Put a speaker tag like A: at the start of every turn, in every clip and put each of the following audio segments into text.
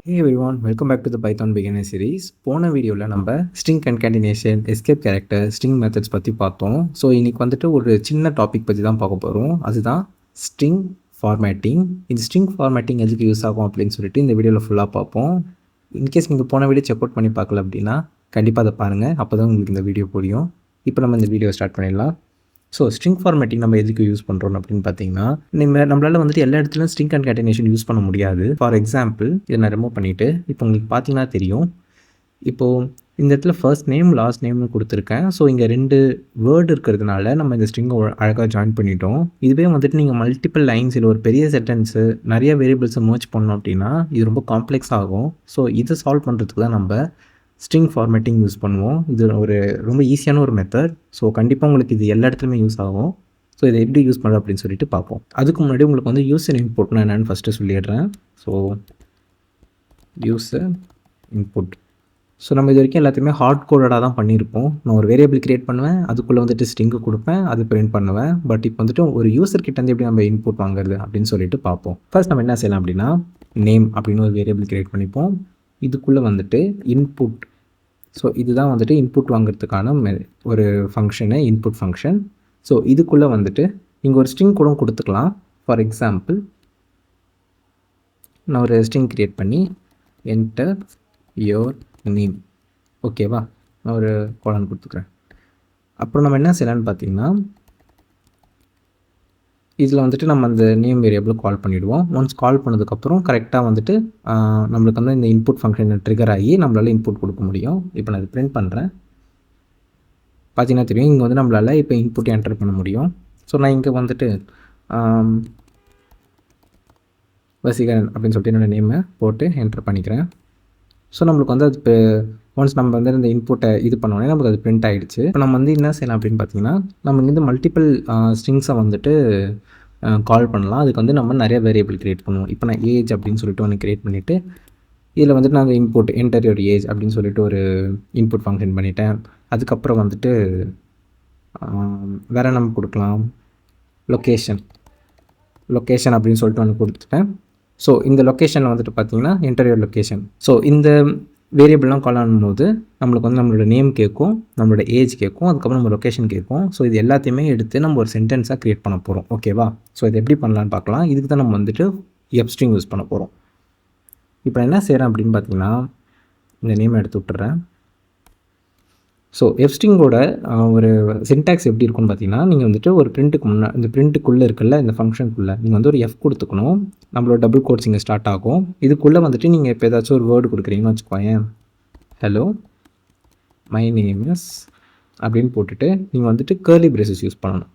A: Hey everyone, welcome back to the Python beginner series. போன வீடியோவில் நம்ம string concatenation, escape character, string methods பற்றி பார்த்தோம். ஸோ இன்றைக்கி வந்துட்டு ஒரு சின்ன டாபிக் பற்றி தான் பார்க்க போகிறோம். அதுதான் ஸ்ட்ரிங் ஃபார்மேட்டிங். இந்த ஸ்ட்ரிங் ஃபார்மேட்டிங் எதுக்கு யூஸ் ஆகும் அப்படின்னு சொல்லிட்டு இந்த வீடியோவில் ஃபுல்லாக பார்ப்போம். இன்கேஸ் நீங்கள் போன வீடியோ செக் அவுட் பண்ணி பார்க்கல அப்படின்னா கண்டிப்பாக அதை பாருங்கள், அப்போ தான் உங்களுக்கு இந்த வீடியோ புரியும். இப்போ நம்ம இந்த வீடியோ ஸ்டார்ட் பண்ணிடலாம். ஸோ ஸ்ட்ரிங் ஃபார்மேட்டிங் நம்ம எதுக்கு யூஸ் பண்ணுறோம் அப்படின்னு பார்த்தீங்கன்னா, நம்மளால் வந்துட்டு எல்லா இடத்துலையும் ஸ்ட்ரிங் கன்காட்டினேஷன் யூஸ் பண்ண முடியாது. ஃபார் எக்ஸாம்பிள் இதை நான் ரிமூவ் பண்ணிவிட்டு இப்போ உங்களுக்கு பார்த்தீங்கன்னா தெரியும். இப்போது இந்த இடத்துல ஃபர்ஸ்ட் நேம் லாஸ்ட் நேம்னு கொடுத்துருக்கேன். ஸோ இங்கே 2 வேர்டு இருக்கிறதுனால நம்ம இந்த ஸ்ட்ரிங்கை அழகாக ஜாயின் பண்ணிட்டோம். இதுவே வந்துட்டு நீங்கள் மல்டிபிள் லைன்ஸ் இல்லை ஒரு பெரிய சென்டென்ஸு நிறைய வேரியபிள்ஸை மர்ஜ் பண்ணோம் அப்படின்னா இது ரொம்ப காம்ப்ளெக்ஸ் ஆகும். ஸோ இதை சால்வ் பண்ணுறதுக்கு தான் நம்ம ஸ்ட்ரிங் ஃபார்மேட்டிங் யூஸ் பண்ணுவோம். இது ஒரு ரொம்ப ஈஸியான ஒரு மெத்தட். ஸோ கண்டிப்பாக உங்களுக்கு இது எல்லா இடத்துலையுமே யூஸ் ஆகும். ஸோ இதை எப்படி யூஸ் பண்ணுறது அப்படின்னு சொல்லிட்டு பார்ப்போம். அதுக்கு முன்னாடி உங்களுக்கு வந்து யூசர் இன்புட்னா என்னென்னு ஃபஸ்ட்டு சொல்லிடுறேன். So user input. ஸோ நம்ம இது வரைக்கும் எல்லாத்தையுமே ஹார்ட் கோடடாக தான் பண்ணியிருப்போம். நான் ஒரு வேரியபிள் கிரியேட் பண்ணுவேன், அதுக்குள்ளே வந்துட்டு ஸ்ட்ரிங்கு கொடுப்பேன், அது பிரிண்ட் பண்ணுவேன். பட் இப்போ வந்துட்டு ஒரு யூசர் கிட்டேருந்து எப்படி நம்ம இன்புட் வாங்குறது அப்படின்னு சொல்லிட்டு பார்ப்போம். ஃபர்ஸ்ட் நம்ம என்ன செய்யலாம் அப்படின்னா, நேம் அப்படின்னு ஒரு வேரியபிள் கிரியேட் பண்ணிப்போம். இதுக்குள்ளே வந்துட்டு இன்புட். ஸோ இதுதான் வந்துட்டு இன்புட் வாங்குறதுக்கான ஒரு ஃபங்க்ஷனு, இன்புட் ஃபங்க்ஷன். ஸோ இதுக்குள்ளே வந்துட்டு நீங்கள் ஒரு ஸ்ட்ரிங் கூட கொடுத்துக்கலாம். ஃபார் எக்ஸாம்பிள் நான் ஒரு ஸ்ட்ரிங் க்ரியேட் பண்ணி என்டர் யோர் நேம், ஓகேவா, நான் ஒரு கோலன் கொடுத்துக்கிறேன். அப்புறம் நம்ம என்ன செய்யலான்னு பார்த்தீங்கன்னா, இதில் வந்துட்டு நம்ம அந்த நேம் வேரியபிள் கால் பண்ணிவிடுவோம். ஒன்ஸ் கால் பண்ணதுக்கப்புறம் கரெக்டாக வந்துட்டு நம்மளுக்கு வந்து இந்த இன்புட் ஃபங்க்ஷன் ட்ரிகர் ஆகி நம்மளால் இன்புட் கொடுக்க முடியும். இப்போ நான் இது பிரிண்ட் பண்ணுறேன். பார்த்தீங்கன்னா தெரியும், இங்கே வந்து நம்மளால் இப்போ இன்புட் என்டர் பண்ண முடியும். ஸோ நான் இங்கே வந்துட்டு வசீகரன் அப்படின்னு சொல்லிட்டு என்னோடய நேமை போட்டு என்டர் பண்ணிக்கிறேன். ஸோ நம்மளுக்கு வந்து அது இப்போ ஒன்ஸ் நம்ம வந்து இந்த இன்புட்டை இது பண்ணோடனே நமக்கு அது பிரிண்ட் ஆகிடுச்சு. இப்போ நம்ம வந்து என்ன செய்யலாம் அப்படின்னு பார்த்தீங்கன்னா, நம்ம இங்கேருந்து மல்டிபிள் ஸ்ட்ரிங்ஸை வந்துட்டு கால் பண்ணலாம். அதுக்கு வந்து நம்ம நிறைய வேரியபிள் க்ரியேட் பண்ணுவோம். இப்போ நான் ஏஜ் அப்படின்னு சொல்லிட்டு ஒன்று க்ரியேட் பண்ணிவிட்டு இதில் வந்துட்டு நான் இன்புட் என்டர் யுவர் ஏஜ் அப்படின்னு சொல்லிட்டு ஒரு இன்புட் ஃபங்க்ஷன் பண்ணிட்டேன். அதுக்கப்புறம் வந்துட்டு வேறு நம்ம கொடுக்கலாம் லொக்கேஷன் அப்படின்னு சொல்லிட்டு ஒன்று கொடுத்துட்டேன். ஸோ இந்த லொக்கேஷனில் வந்துட்டு பார்த்தீங்கன்னா என்டர் யுவர் லொக்கேஷன். ஸோ இந்த வேரியபிள்லாம் கால் ஆகும்போது நம்மளுக்கு வந்து நம்மளோட நேம் கேட்கும், நம்மளோட ஏஜ் கேட்கும், அதுக்கப்புறம் நம்ம லொக்கேஷன் கேட்கும். ஸோ இது எல்லாத்தையுமே எடுத்து நம்ம ஒரு சென்டென்ஸாக க்ரியேட் பண்ண போகிறோம், ஓகேவா. ஸோ இது எப்படி பண்ணலான்னு பார்க்கலாம். இதுக்கு தான் நம்ம வந்துட்டு எஃப்ஸ்ட்ரிங் யூஸ் பண்ண போகிறோம். இப்போ என்ன செய்கிறேன் அப்படின்னு பார்த்தீங்கன்னா, இந்த நேமை எடுத்து விட்டுறேன். ஸோ எஃப்ஸ்ட்ரிங்கோட ஒரு சின்டாக்ஸ் எப்படி இருக்குன்னு பார்த்தீங்கன்னா, நீங்கள் வந்துட்டு ஒரு பிரிண்ட்டுக்கு இந்த பிரிண்ட்டுக்குள்ளே இருக்குல்ல, இந்த ஃபங்க்ஷனுக்குள்ளே நீங்கள் வந்து ஒரு எஃப் கொடுத்துக்கணும். நம்மளோட டபுள் கோட்ஸ் இங்கே ஸ்டார்ட் ஆகும். இதுக்குள்ளே வந்துட்டு நீங்கள் இப்போ ஏதாச்சும் ஒரு வேர்டு கொடுக்குறீங்கன்னு வச்சுக்கோங்க. ஹலோ மை நேம் இஸ் அப்படின்னு போட்டுட்டு நீங்கள் வந்துட்டு கர்லி பிரேசஸ் யூஸ் பண்ணணும்.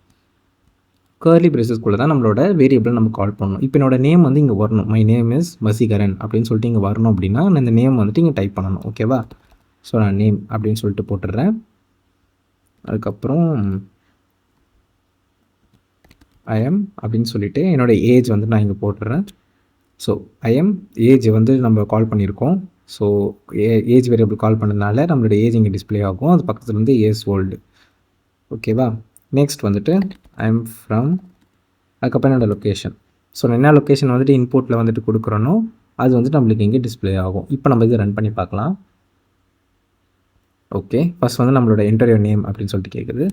A: கர்லி பிரேசஸ்க்குள்ளே தான் நம்மளோட வேரியபிள் நம்ம கால் பண்ணணும். இப்போ என்னோட நேம் வந்து இங்கே வரணும். மை நேம் இஸ் வசீகரன் அப்படின்னு சொல்லிட்டு இங்கே வரணும் அப்படின்னா நான் இந்த நேம் வந்துட்டு இங்கே டைப் பண்ணணும், ஓகேவா. ஸோ நான் நேம் அப்படின்னு சொல்லிட்டு போட்டுடுறேன். அதுக்கப்புறம் ஐஎம் அப்படின்னு சொல்லிவிட்டு என்னோடய ஏஜ் வந்து நான் இங்கே போட்டுடுறேன். ஸோ ஐஎம் ஏஜ் வந்து நம்ம கால் பண்ணியிருக்கோம். ஸோ ஏஜ் வேரியபிள் கால் பண்ணதுனால நம்மளோட ஏஜ் இங்கே டிஸ்பிளே ஆகும். அது பக்கத்தில் வந்து இயர்ஸ் ஓல்டு, ஓகேவா. நெக்ஸ்ட் வந்துட்டு ஐஎம் ஃப்ரம், அதுக்கப்புறம் என்னோடய லொக்கேஷன். ஸோ நான் என்ன லொக்கேஷன் வந்துட்டு இன்புட்டில் வந்துட்டு கொடுக்குறனோ அது வந்துட்டு நம்மளுக்கு இங்கே டிஸ்பிளே ஆகும். இப்போ நம்ம இது ரன் பண்ணி பார்க்கலாம். ஓகே, ஃபஸ்ட் வந்து நம்மளோட என்டர் யுவர் நேம் அப்படின்னு சொல்லிட்டு கேட்குது.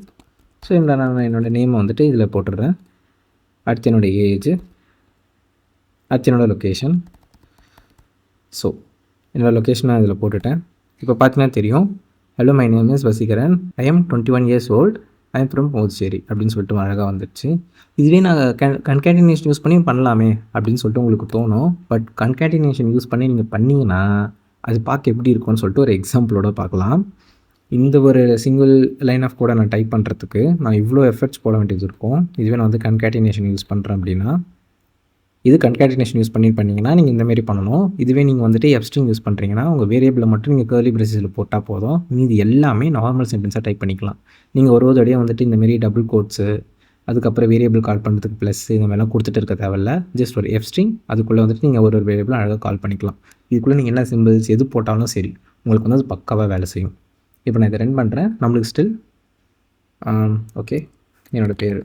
A: ஸோ நான் என்னோடய நேமை வந்துட்டு இதில் போட்டுடுறேன். அடுத்து என்னோடய ஏஜ், அடுத்து என்னோடய லொக்கேஷன். ஸோ என்னோடய லொக்கேஷன் நான் இதில் போட்டுட்டேன். இப்போ பார்த்தீங்கன்னா தெரியும், hello my name is Vaseegaran, I am 21 years old, I am from Puducherry அப்படின்னு சொல்லிட்டு அழகாக வந்துடுச்சு. இதுவே நாங்கள் கன்காட்டினேஷன் யூஸ் பண்ணி பண்ணலாமே அப்படின்னு சொல்லிட்டு உங்களுக்கு தோணும். பட் கன்காட்டினேஷன் யூஸ் பண்ணி நீங்கள் பண்ணிங்கன்னா அது பார்க்க எப்படி இருக்கும்னு சொல்லிட்டு ஒரு எக்ஸாம்பிளோட பார்க்கலாம். இந்த ஒரு சிங்கிள் லைன் ஆஃப் கோடை நான் டைப் பண்ணுறதுக்கு நான் இவ்வளோ எஃபர்ட்ஸ் போட வேண்டியது இருக்கும். இதுவே நான் வந்து கன்காட்டினேஷன் யூஸ் பண்ணுறேன் அப்படின்னா, இது கன்காட்டினேஷன் யூஸ் பண்ணிங்கன்னா நீங்கள் இந்தமாரி பண்ணணும். இதுவே நீங்கள் வந்துட்டு எஃப்ஸ்ட்ரிங் யூஸ் பண்ணுறீங்கன்னா உங்கள் வேரியபிளை மட்டும் நீங்கள் கர்லி பிரேசஸில் போட்டால் போதும். மீதி எல்லாமே நார்மல் சென்டென்ஸாக டைப் பண்ணிக்கலாம். நீங்கள் ஒரு தடவையாக வந்துட்டு இந்தமாரி டபுள் கோட்ஸு, அதுக்கப்புறம் வேரியபிள் கால் பண்ணுறதுக்கு ப்ளஸ் இந்த மாதிரிலாம் கொடுத்துட்டு இருக்க தேவையில்ல. ஜஸ்ட் ஒரு எஃப்ஸ்ட்ரிங், அதுக்குள்ளே வந்துட்டு நீங்கள் ஒரு வேரியபிள் அழகாக கால் பண்ணிக்கலாம். இதுக்குள்ளே நீங்கள் என்ன சிம்பிள்ஸ் எது போட்டாலும் சரி உங்களுக்கு வந்து அது பக்காவாக வேலை செய்யும். இப்போ நான் இதை ரன் பண்ணுறேன். நம்மளுக்கு ஸ்டில் ஓகே என்னோடய பேர்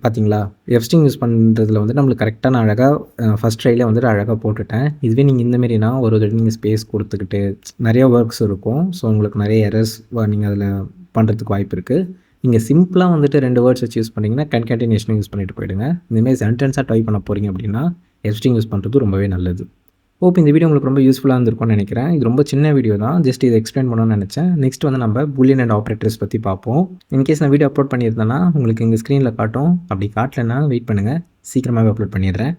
A: பார்த்தீங்களா? எஃப்ஸ்ட்ரிங் யூஸ் பண்ணுறதுல வந்து நம்மளுக்கு கரெக்டாக நான் அழகாக ஃபஸ்ட் ட்ரைலே வந்துட்டு அழகாக போட்டுட்டேன். இதுவே நீங்கள் இந்த மாரினா ஒரு தடவை நீங்கள் ஸ்பேஸ் கொடுத்துக்கிட்டு நிறைய ஒர்க்ஸ் இருக்கும். ஸோ உங்களுக்கு நிறைய எரர்ஸ் நீங்கள் அதில் பண்ணுறதுக்கு வாய்ப்பு இருக்குது. நீங்கள் சிம்பிளாக வந்துட்டு 2 வேர்ட்ஸ் வச்சு யூஸ் பண்ணிங்கன்னா கன்கேட்டினேஷனும் யூஸ் பண்ணிட்டு போயிடுங்க. இந்தமாரி சென்டென்ஸாக டைப் பண்ண போகிறீங்க அப்படின்னா எஃப்ஸ்ட்ரிங் யூஸ் பண்ணுறது ரொம்பவே நல்லது. ஹோப் இந்த வீடியோ உங்களுக்கு ரொம்ப யூஸ்ஃபுல்லாக இருந்திருக்கும்னு நினைக்கிறேன். இது ரொம்ப சின்ன வீடியோ தான். ஜஸ்ட் இதை எக்ஸ்பிளைன் பண்ணணும்னு நினச்சேன். நெக்ஸ்ட் வந்து நம்ம பூலியன் அண்ட் ஆப்ரேட்டர்ஸ் பற்றி பார்ப்போம். இன்கேஸ் நான் வீடியோ அப்லோட் பண்ணியிருந்தேன்னா உங்களுக்கு இங்கே ஸ்க்ரீனில் காட்டும். அப்படி காட்டலைன்னா வெயிட் பண்ணுங்கள், சீக்கிரமாகவே அப்லோட் பண்ணிடுறேன்.